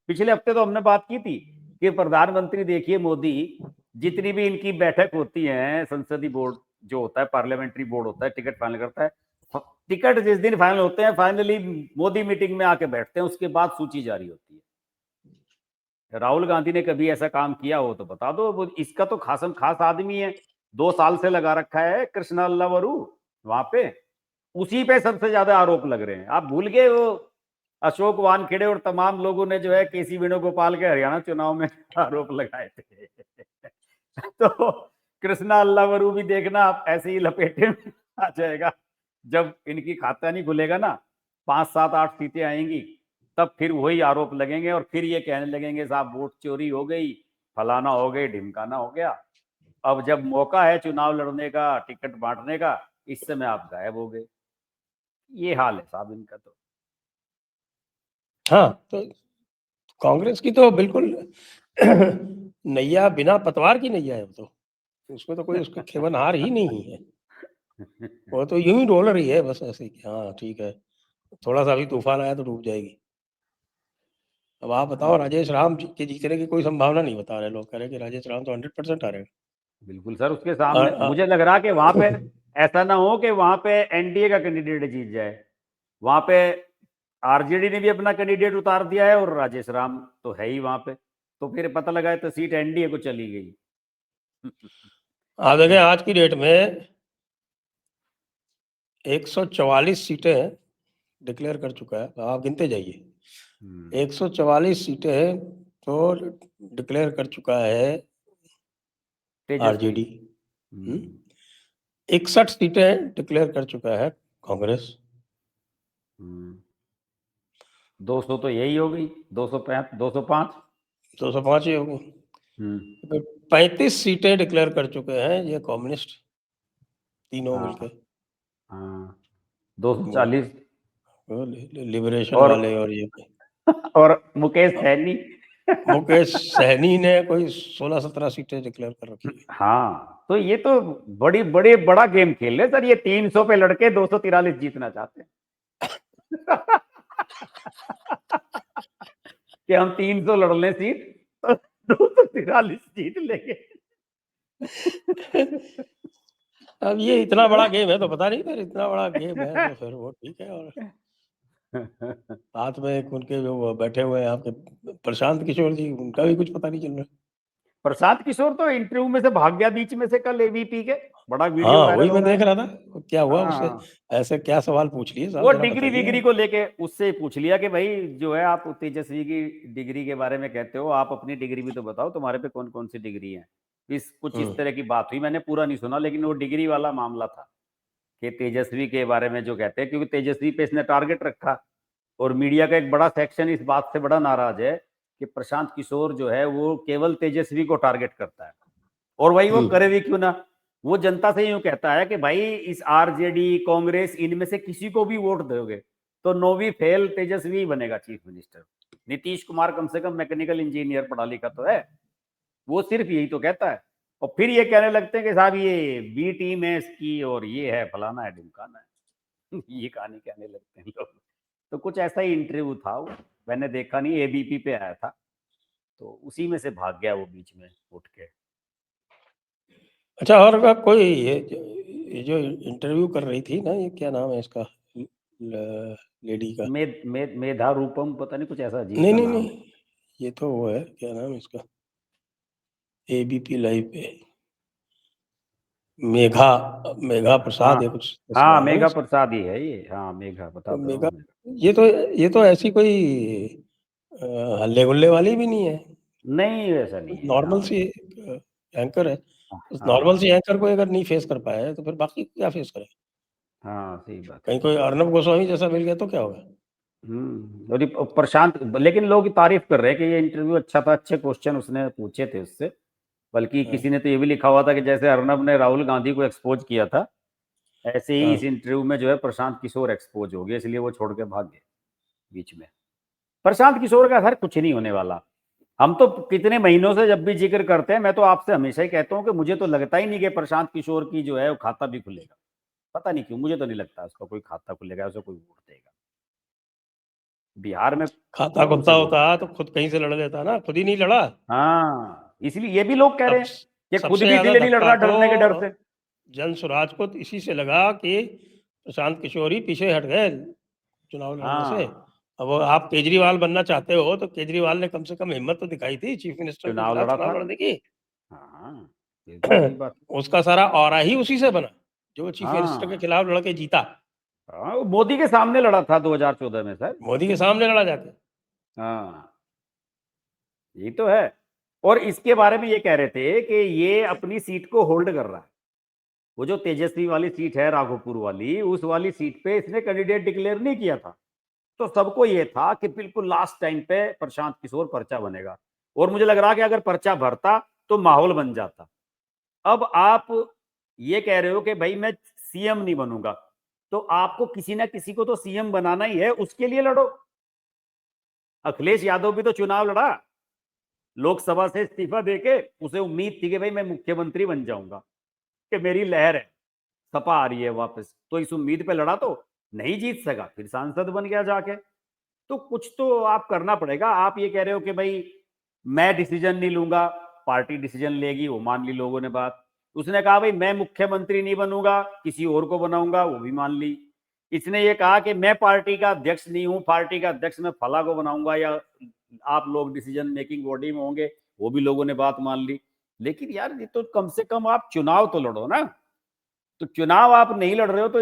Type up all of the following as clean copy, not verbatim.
पिछले हफ्ते तो हमने बात की थी कि प्रधानमंत्री देखिए मोदी, जितनी भी इनकी बैठक होती है, संसदीय बोर्ड जो होता है, पार्लियामेंट्री बोर्ड होता है, टिकट फाइनल करता है। टिकट जिस दिन फाइनल होते हैं, फाइनली मोदी मीटिंग में आके बैठते हैं, उसके बाद सूची जारी होती है। राहुल गांधी ने कभी ऐसा काम किया हो तो बता दो। वो इसका तो खासम खास आदमी है, 2 साल से लगा रखा है कृष्णा लवरू वहां पे, उसी पे सबसे ज्यादा आरोप लग रहे हैं। आप भूल गए वो अशोक वानखेड़े और तमाम लोगों ने जो है केसी वेणुगोपाल के हरियाणा चुनाव में आरोप लगाए थे। तो कृष्णा अल्लावरू भी देखना आप ऐसे ही लपेटे में आ जाएगा। जब इनकी खाता नहीं खुलेगा ना, 5 7 8 सीटें आएंगी, तब फिर वही आरोप लगेंगे और फिर ये कहने लगेंगे साहब वोट चोरी हो गई, फलाना हो गई, ढिमकाना हो गया। अब जब मौका है चुनाव लड़ने का, टिकट बांटने का, इस समय आप गायब हो गए। ये हाल है साहब इनका तो। हाँ, तो कांग्रेस की तो बिल्कुल नैया बिना पतवार की नैया है। तो उसमें तो कोई उसका खेवनहार ही नहीं है। वो तो यूं ही डोल रही है बस ऐसे ही। हाँ ठीक है, थोड़ा सा भी तूफान आया तो डूब जाएगी। अब आप बताओ, राजेश राम के जीतने की कोई संभावना नहीं बता रहे लोग, कह रहे कि राजेश राम तो 100% आ रहे हैं। बिल्कुल सर, उसके सामने मुझे लग रहा कि वहां पे ऐसा ना हो कि वहां पे एनडीए का कैंडिडेट जीत जाए। वहां पे आरजेडी ने भी अपना कैंडिडेट उतार दिया है और राजेश राम तो है ही वहां पे, तो फिर पता लगा तो सीट एनडीए को चली गई। आप देखें आज की डेट में 144 सीटें डिक्लेयर कर चुका है। आप गिनते जाइए, 144 सीटें तो डिक्लेयर कर चुका है आरजेडी। 61 सीटें डिक्लेयर कर चुका है कांग्रेस। 200 तो यही हो गई, 205 205 205 ही होगी। 35 सीटें डिक्लेयर कर चुके हैं ये कम्युनिस्ट तीनों मिलके। हाँ, 240 लिबरेशन और वाले और ये और मुकेश सैनी मुकेश सहनी ने कोई 16-17 सीटें डिक्लेयर कर रखी है। हाँ, तो ये तो बड़ी बड़े बड़ा गेम खेल रहे सर। ये 300 पे लड़के 243 जीतना चाहते हैं। कि हम 300 लड़ लें सीट तो 243 जीत लेंगे। अब ये इतना बड़ा गेम है तो पता नहीं, फिर इतना बड़ा गेम है तो फिर वो ठीक है। और साथ में एक उनके जो बैठे हुए हैं आपके प्रशांत किशोर जी, उनका भी कुछ पता नहीं चल रहा। प्रशांत किशोर तो इंटरव्यू में से भाग गया बीच में से कल, एबीपी के बड़ा वीडियो हाँ, वायरल वही हो मैं रहा है। देख रहा था, क्या हुआ उससे, हाँ, ऐसे क्या सवाल पूछ लिए साहब, वो जरा डिग्री बताइए। विग्री को लेके उससे पूछ लिया कि भाई जो है आप तेजस्वी की डिग्री के बारे में कहते हो, आप अपनी डिग्री भी तो बताओ, तुम्हारे पे कौन कौन सी डिग्री है। कुछ इस तरह की बात हुई, मैंने पूरा नहीं सुना, लेकिन वो डिग्री वाला मामला था कि तेजस्वी के बारे में जो कहते हैं, क्योंकि तेजस्वी पे इसने टारगेट रखा और मीडिया का एक बड़ा सेक्शन इस बात से बड़ा नाराज है कि प्रशांत किशोर जो है वो केवल तेजस्वी को टारगेट करता है। और वही वो करे भी क्यों ना, वो जनता से यूं कहता है कि भाई इस आरजेडी कांग्रेस इनमें से किसी को भी वोट दोगे तो नौवीं फेल तेजस्वी बनेगा चीफ मिनिस्टर। नीतीश कुमार कम से कम मैकेनिकल इंजीनियर पढ़ा लिखा तो है, वो सिर्फ यही तो कहता है। और फिर ये कहने लगते हैं कि साहब ये बी टीम है इसकी और ये है फलाना है ढिमकाना है। ये कहानी कहने लगते हैं लोग। तो कुछ ऐसा ही इंटरव्यू था वो, मैंने देखा नहीं, एबीपी पे आया था, तो उसी में से भाग गया वो बीच में उठ के। अच्छा, और कोई ये जो इंटरव्यू कर रही थी ना, ये क्या नाम है इसका लेडी का? मेधा रूपम, पता नहीं कुछ ऐसा अजीब नहीं सा नहीं नाम नहीं, है। ये तो वो है, क्या नाम है इसका, एबीपी लाइव पे मेघा मेघा प्रसाद या कुछ ऐसा हाँ, नाम है मेघा इसका। प्रसाद ही है ये। हाँ, मेघा बता तो तो रहा मेघा, हूँ। ये तो ऐसी कोई हल्ले गुल्ले वाली भी नहीं है, नहीं, वैसा नहीं है। नॉर्मल हाँ सी एंकर है। उस नॉर्मल सी हाँ एंकर को अगर नहीं फेस कर पाया है तो फिर बाकी क्या फेस करे? हाँ, सही बात है। कहीं कोई अर्नब गोस्वामी जैसा मिल गया तो क्या होगा? और ये प्रशांत, लेकिन लोग तारीफ कर रहे हैं कि ये इंटरव्यू अच्छा था, अच्छे क्वेश्चन उसने पूछे थे उससे। बल्कि हाँ, किसी ने तो ये भी लिखा हुआ था कि जैसे अर्नब ने राहुल गांधी को एक्सपोज किया था, ऐसे ही हाँ। इस इंटरव्यू में जो है प्रशांत किशोर एक्सपोज हो गए, इसलिए वो छोड़ के भाग गए बीच में। प्रशांत किशोर का सर कुछ नहीं होने वाला। हम तो कितने महीनों से जब भी जिक्र करते हैं, मैं तो आपसे हमेशा ही कहता हूं कि मुझे तो लगता ही नहीं कि प्रशांत किशोर की जो है वो खाता भी खुलेगा। पता नहीं क्यों, मुझे तो नहीं लगता उसका कोई खाता खुलेगा, उसे कोई वोट देगा। बिहार में खाता कौन खुलता से वोट होता देते तो हैं? खुद कहीं से लड़ लेता ना, खुद ही नहीं लड़ा। हाँ, इसलिए ये भी लोग कह रहे सब हैं कि खुद सबसे भी ज्यादा इसीलिए नहीं लड़ धक्का रहा, तो डरने के डर से। जन स्वराज को तो इसी से लगा कि प्रशांत किशोर ही पीछे हट गए चुनाव लड़ने से। हाँ, अब आप केजरीवाल बनना चाहते हो तो केजरीवाल ने कम से कम हिम्मत तो दिखाई थी चीफ मिनिस्टर के चुनाव खिलाफ लड़ा था। चुनाव लड़ने की। हाँ, बिल्कुल सही बात। उसका सारा ऑरा ही उसी से बना, जो चीफ मिनिस्टर के हाँ, खिलाफ लड़के जीता। हाँ, वो मोदी के सामने लड़ा था 2014 में सर। मोदी के सामने लड़ा जाके। हाँ, यही तो है। और इसके बारे में ये कह रहे थे कि ये अपनी सीट को होल्ड कर रहा है। वो जो तेजस्वी वाली सीट है, राघोपुर वाली, उस वाली सीट पे इसने कैंडिडेट डिक्लेयर नहीं किया था। तो सबको ये था कि बिल्कुल लास्ट टाइम पे प्रशांत किशोर पर्चा बनेगा। और मुझे लग रहा कि अगर पर्चा भरता तो माहौल बन जाता। अब आप ये कह रहे हो कि भाई मैं सीएम नहीं बनूंगा, तो आपको किसी ना किसी को तो सीएम बनाना ही है, उसके लिए लड़ो। अखिलेश यादव भी तो चुनाव लड़ा, लोकसभा से इस्तीफा देके। उसे उम्मीद थी कि भाई मैं मुख्यमंत्री बन जाऊंगा, कि मेरी लहर है, सपा आ रही है वापस, तो इस उम्मीद पे लड़ा, तो नहीं जीत सका, फिर सांसद बन गया जाके। तो कुछ तो आप करना पड़ेगा। आप ये कह रहे हो कि भाई मैं डिसीजन नहीं लूंगा, पार्टी डिसीजन लेगी, वो मान ली लोगों ने बात। उसने कहा भाई मैं मुख्यमंत्री नहीं बनूंगा, किसी और को बनाऊंगा, वो भी मान ली। इसने ये कहा कि मैं पार्टी का अध्यक्ष नहीं हूं, पार्टी का अध्यक्ष मैं फला को बनाऊंगा, या आप लोग डिसीजन मेकिंग बॉडी में होंगे, वो भी लोगों ने बात मान ली। लेकिन यार ये तो कम से कम आप चुनाव तो लड़ो ना। तो चुनाव आप नहीं लड़ रहे हो, तो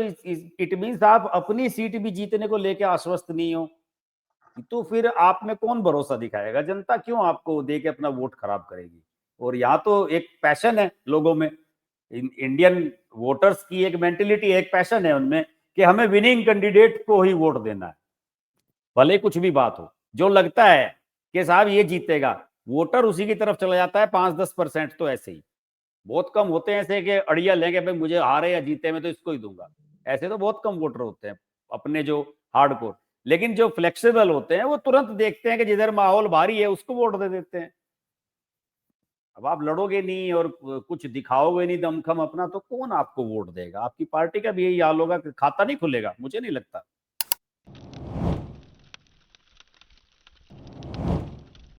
इट मीन्स आप अपनी सीट भी जीतने को लेकर आश्वस्त नहीं हो। तो फिर आप में कौन भरोसा दिखाएगा? जनता क्यों आपको दे के अपना वोट खराब करेगी? और यहाँ तो एक पैशन है लोगों में, इंडियन वोटर्स की एक मेंटेलिटी, एक पैशन है उनमें कि हमें विनिंग कैंडिडेट को ही वोट देना है, भले कुछ भी बात हो। जो लगता है कि साहब ये जीतेगा, वोटर उसी की तरफ चला जाता है। 5-10% तो ऐसे ही, बहुत कम होते हैं ऐसे कि अड़िया लेंगे भाई मुझे हारे या जीते मैं तो इसको ही दूंगा। ऐसे तो बहुत कम वोटर होते हैं अपने जो हार्डकोर। लेकिन जो फ्लेक्सिबल होते हैं वो तुरंत देखते हैं कि जिधर माहौल भारी है उसको वोट दे देते हैं। अब आप लड़ोगे नहीं और कुछ दिखाओगे नहीं दमखम अपना, तो कौन आपको वोट देगा? आपकी पार्टी का भी यही हाल होगा कि खाता नहीं खुलेगा, मुझे नहीं लगता।